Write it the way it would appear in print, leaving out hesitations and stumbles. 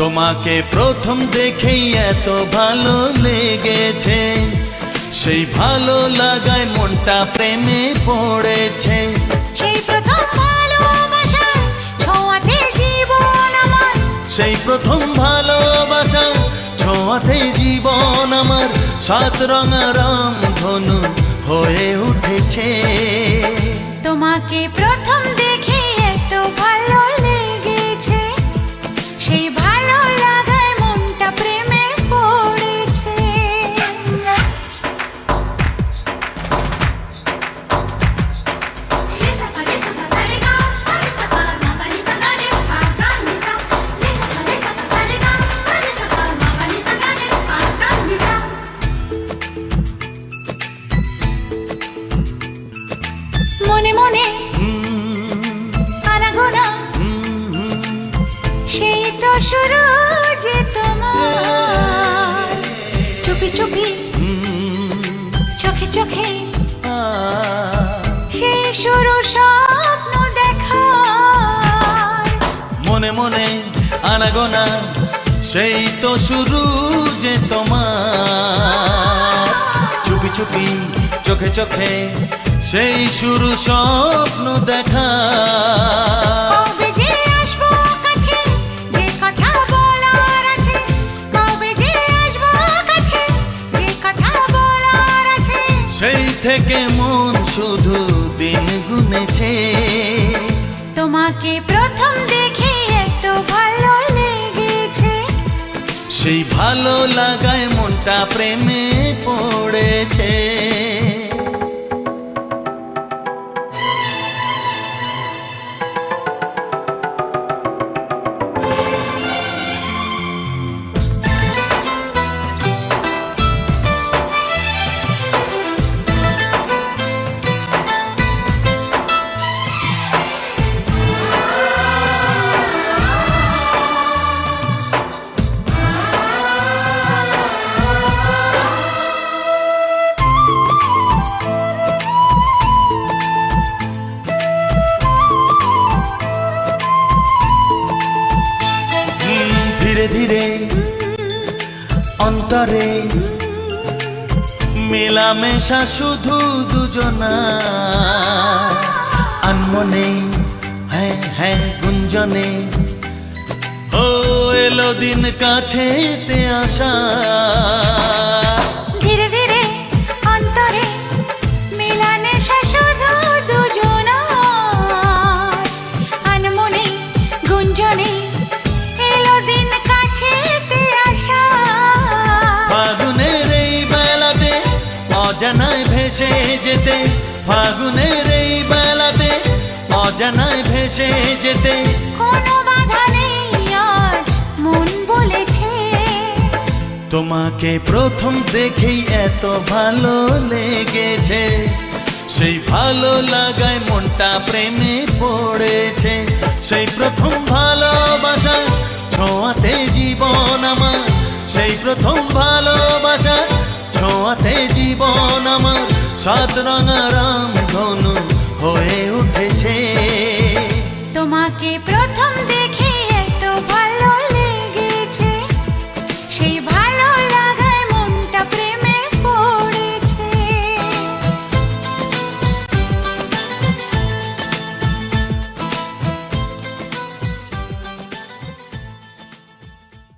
তোমাকে প্রথম দেখেই এত ভালো লেগেছে, সেই ভালো লাগায় মনটা প্রেমে পড়েছে। সেই প্রথম ভালোবাসায় ছোঁয়াতে জীবন আমার, সেই প্রথম ভালোবাসা ছোঁয়াতে জীবন আমার, সাত রঙা রামধনু হয়ে উঠেছে। তোমাকে প্রথম দেখে এত ভালো লেগেছে, সেই ভালো লাগায় মনটা প্রেমে পড়েছে। মনে মনে আনাগোনা, সেই তো শুরু যে তোমার, চুপি চুপি চোখে চোখে, সেই শুরু স্বপ্ন দেখার। মনে মনে আনাগোনা, সেই তো শুরু যে তোমার, চুপি চুপি চোখে চোখে, সেই শুরু স্বপ্ন দেখা। কবে যে আসবো কাছে, যে কথা বলার আছে, কবে যে আসবো কাছে, যে কথা বলার আছে, সেই থেকে মন শুধু দিন গুনেছে। তোমাকে প্রথম দেখে এত ভালো লেগেছে, সেই ভালো লাগায় মনটা প্রেমে পড়েছে। ধীরে ধীরে অন্তরে মেলামেশা শুধু দুজনা, আনমনে হ্যাঁ হ্যাঁ গুঞ্জনে, ও এলো দিন কাছেতে আসা। ধীরে ধীরে অন্তরে মেলামেশা শুধু দুজনার, আনমনে গুঞ্জনে, এলো দিন কাছেতে আসা। ফাগুনের এই বেলাতে অজানায় ভেসে যেতে, ফাগুনের এই বেলাতে অজানায় ভেসে যেতে, কোনো বাধা নেই আজ মন বলেছে। তোমাকে প্রথম দেখেই এত ভালো লেগেছে, সেই ভালো লাগায় মনটা প্রেমে পড়েছে। সেই প্রথম ভালোবাসা ছোঁয়াতে জীবন আমার, সেই প্রথম ভালোবাসা ছোঁয়াতে জীবন আমার, সাত রঙা রামধনু